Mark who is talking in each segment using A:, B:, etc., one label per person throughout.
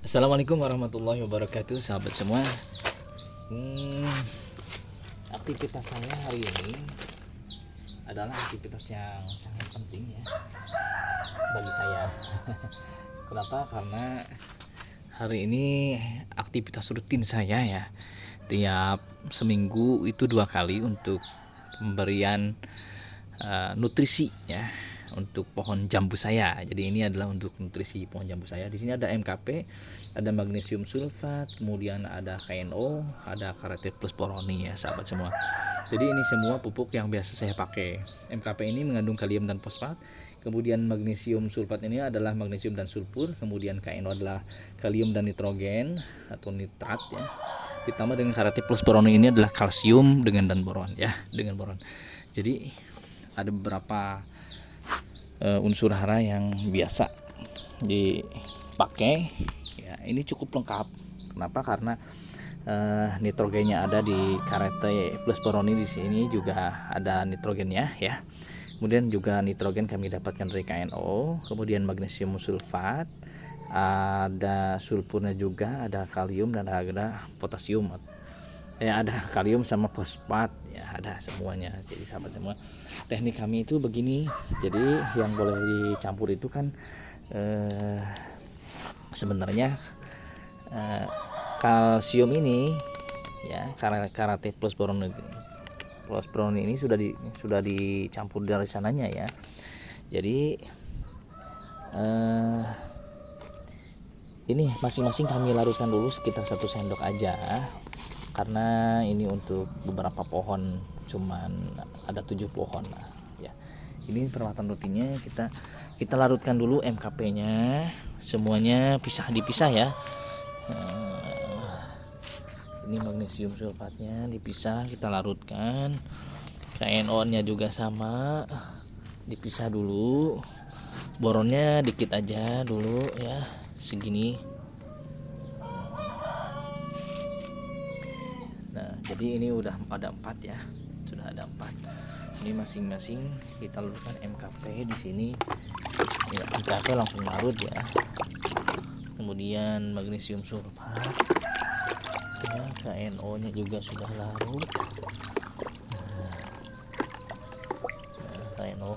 A: Assalamualaikum warahmatullahi wabarakatuh, sahabat semua. Hmm, Aktivitas saya hari ini adalah aktivitas yang sangat penting ya bagi saya. Kenapa? Karena hari ini aktivitas rutin saya ya. Tiap seminggu itu 2 kali untuk pemberian nutrisi ya untuk pohon jambu saya. Jadi ini adalah untuk nutrisi pohon jambu saya. Di sini ada MKP, ada magnesium sulfat, kemudian ada KNO, ada Karate Plus Boroni ya sahabat semua. Jadi ini semua pupuk yang biasa saya pakai. MKP ini mengandung kalium dan fosfat. Kemudian magnesium sulfat ini adalah magnesium dan sulfur. Kemudian KNO adalah kalium dan nitrogen atau nitrat ya. Ditambah dengan Karate Plus Boroni ini adalah kalsium dengan dan boron ya, dengan boron. Jadi ada beberapa unsur hara yang biasa dipakai ya. Ini cukup lengkap. Kenapa? Karena nitrogennya ada di Karate Plus Boroni. Di sini juga ada nitrogennya ya. Kemudian juga nitrogen kami dapatkan dari KNO, kemudian magnesium sulfat, ada sulfurnya juga, ada kalium dan ada potasium ya, ada kalium sama fosfat ya, ada semuanya. Jadi sahabat semua, teknik kami itu begini. Jadi yang boleh dicampur itu kan sebenarnya kalsium ini ya, Karate Plus Boron ini sudah dicampur dari sananya ya. Jadi ini masing-masing kami larutkan dulu sekitar 1 sendok aja, karena ini untuk beberapa pohon, cuman ada 7 pohon lah ya. Ini perawatan rutinnya, kita larutkan dulu MKP-nya, semuanya dipisah ya. Ini magnesium sulfatnya dipisah, kita larutkan. KNO-nya juga sama, dipisah dulu. Boronnya dikit aja dulu ya, segini. Nah, jadi ini udah ada 4 ya, sudah ada 4. Ini masing-masing kita larutkan MKP di sini. Ya, MKP langsung larut ya. Kemudian magnesium sulfat, ya, KNO-nya juga sudah larut. Nah, KNO.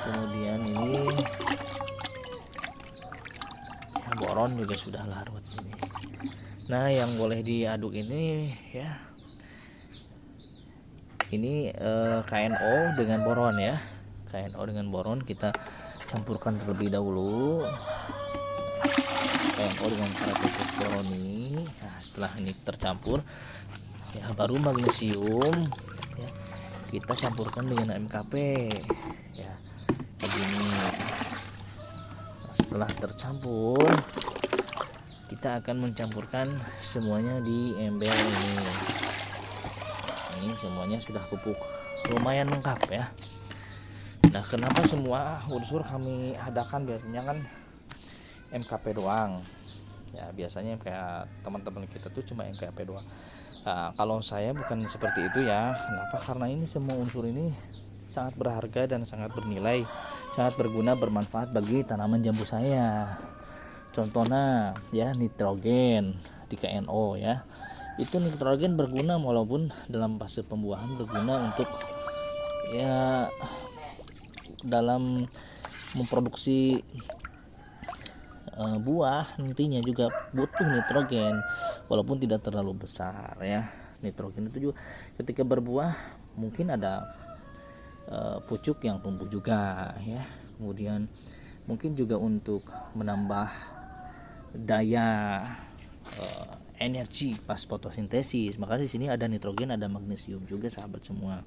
A: Kemudian ini boron juga sudah larut ini. Nah, yang boleh diaduk ini ya, ini KNO dengan boron ya. KNO dengan boron kita campurkan terlebih dahulu. KNO dengan Karate Plus Boroni. Nah, setelah ini tercampur ya, baru magnesium ya, kita campurkan dengan MKP ya, begini. Nah, setelah tercampur, kita akan mencampurkan semuanya di ember ini. Ini semuanya sudah pupuk lumayan lengkap ya. Nah, kenapa semua unsur kami adakan? Biasanya kan MKP doang ya, biasanya kayak teman-teman kita tuh cuma MKP doang. Nah, kalau saya bukan seperti itu ya. Kenapa? Karena ini semua unsur ini sangat berharga dan sangat bernilai, sangat berguna, bermanfaat bagi tanaman jambu saya. Contohnya ya, nitrogen di KNO ya, itu nitrogen berguna walaupun dalam fase pembuahan, berguna untuk ya dalam memproduksi buah. Nantinya juga butuh nitrogen walaupun tidak terlalu besar ya. Nitrogen itu juga ketika berbuah mungkin ada pucuk yang tumbuh juga ya. Kemudian mungkin juga untuk menambah daya energi pas fotosintesis. Maka di sini ada nitrogen, ada magnesium juga sahabat semua.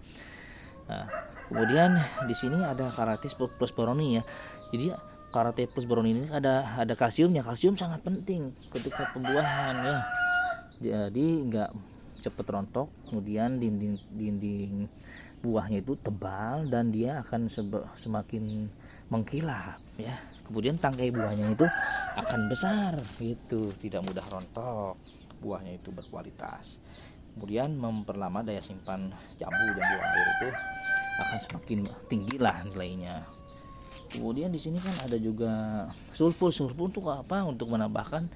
A: Nah, kemudian di sini ada Karate Plus Boroni ya. Jadi Karate Plus Boroni ini ada kalsiumnya. Kalsium sangat penting ketika pembuahan ya. Jadi nggak cepet rontok. Kemudian dinding buahnya itu tebal dan dia akan semakin mengkilap ya. Kemudian tangkai buahnya itu akan besar gitu, tidak mudah rontok, buahnya itu berkualitas. Kemudian memperlama daya simpan jambu air itu akan semakin tinggi lah nilainya. Kemudian di sini kan ada juga sulfur. Sulfur untuk apa? Untuk menambahkan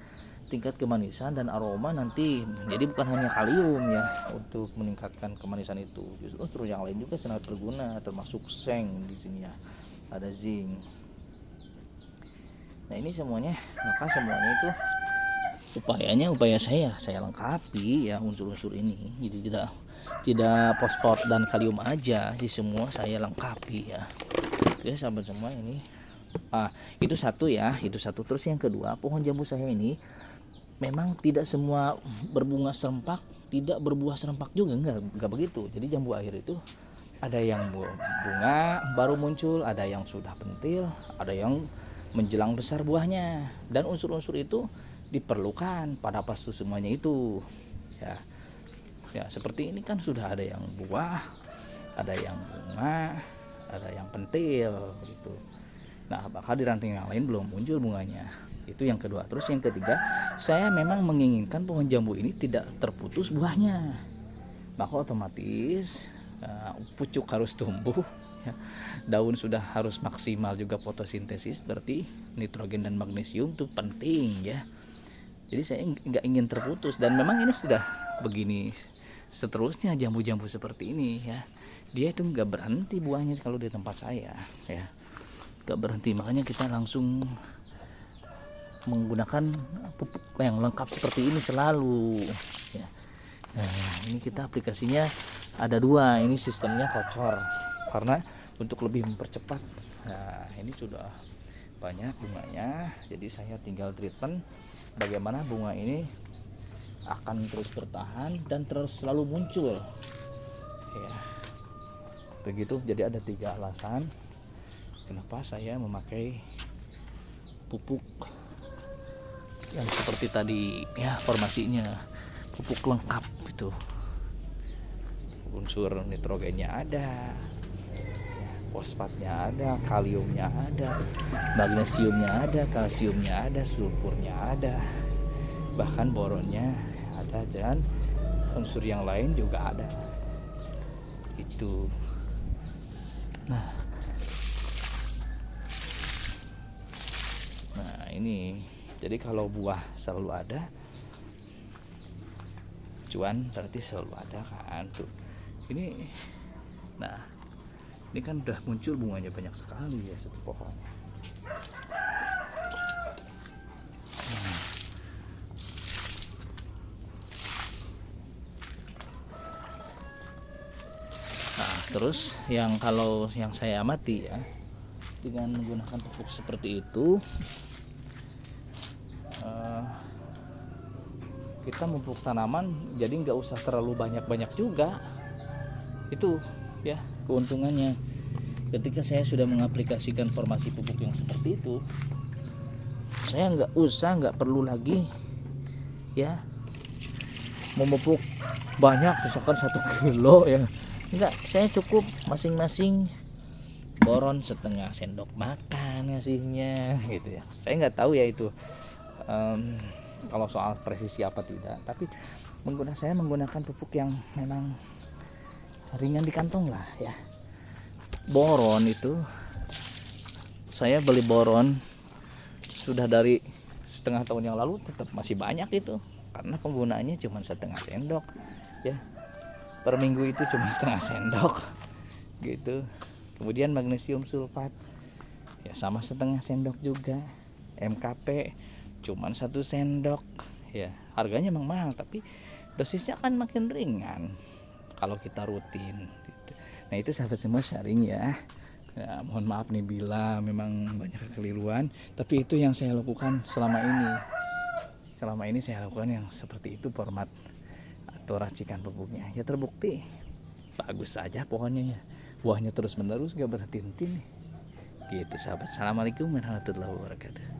A: tingkat kemanisan dan aroma nanti. Jadi bukan hanya kalium ya untuk meningkatkan kemanisan itu. Justru unsur yang lain juga sangat berguna, termasuk seng di sini ya. Ada zinc. Nah ini semuanya, maka semuanya itu upaya saya lengkapi ya unsur-unsur ini. Jadi tidak fosfor dan kalium aja, di semua saya lengkapi ya. Oke sahabat semua, ini itu satu ya, itu satu. Terus yang kedua, pohon jambu saya ini memang tidak semua berbunga serempak, tidak berbuah serempak juga, enggak begitu. Jadi jambu air itu ada yang bunga baru muncul, ada yang sudah pentil, ada yang menjelang besar buahnya. Dan unsur-unsur itu diperlukan pada fase semuanya itu ya seperti ini kan sudah ada yang buah, ada yang bunga, ada yang pentil gitu. Nah bakal di ranting yang lain belum muncul bunganya. Itu yang kedua. Terus yang ketiga, saya memang menginginkan pohon jambu ini tidak terputus buahnya, maka otomatis pucuk harus tumbuh ya. Daun sudah harus maksimal juga fotosintesis, berarti nitrogen dan magnesium itu penting ya. Jadi saya nggak ingin terputus, dan memang ini sudah begini seterusnya. Jambu-jambu seperti ini ya, dia itu nggak berhenti buahnya kalau di tempat saya ya, nggak berhenti. Makanya kita langsung menggunakan pupuk yang lengkap seperti ini selalu ya. Nah ini kita aplikasinya ada dua, ini sistemnya kocor karena untuk lebih mempercepat. Nah ini sudah banyak bunganya, jadi saya tinggal treatment bagaimana bunga ini akan terus bertahan dan terus selalu muncul ya, begitu. Jadi ada 3 alasan kenapa saya memakai pupuk yang seperti tadi ya, formasinya pupuk lengkap itu. Unsur nitrogennya ada, fosfatnya ada, kaliumnya ada, magnesiumnya ada, kalsiumnya ada, sulfurnya ada, bahkan boronnya ada, dan unsur yang lain juga ada itu. Nah ini jadi kalau buah selalu ada, cuan berarti selalu ada kan tuh ini. Nah ini kan udah muncul bunganya banyak sekali ya satu pohon. Nah terus yang kalau yang saya amati ya, dengan menggunakan pupuk seperti itu kita memupuk tanaman jadi nggak usah terlalu banyak juga. Itu ya keuntungannya. Ketika saya sudah mengaplikasikan formasi pupuk yang seperti itu, saya nggak perlu lagi ya memupuk banyak, misalkan 1 kilo ya. Enggak, saya cukup masing-masing boron setengah sendok makan ngasihnya gitu ya. Saya nggak tahu ya itu kalau soal presisi apa tidak, tapi saya menggunakan pupuk yang memang ringan di kantong lah ya. Boron itu saya beli boron sudah dari setengah tahun yang lalu, tetap masih banyak itu karena penggunaannya cuma setengah sendok ya, per minggu itu cuma setengah sendok gitu. Kemudian magnesium sulfat ya sama setengah sendok juga. MKP cuman 1 sendok ya. Harganya memang mahal, tapi dosisnya kan makin ringan kalau kita rutin gitu. Nah itu sahabat semua sharing ya. Mohon maaf nih bila memang banyak kekeliruan, tapi itu yang saya lakukan selama ini saya lakukan yang seperti itu format atau racikan pupuknya ya. Terbukti bagus saja pohonnya ya, buahnya terus menerus gak berhenti-henti nih gitu sahabat. Assalamualaikum warahmatullahi wabarakatuh.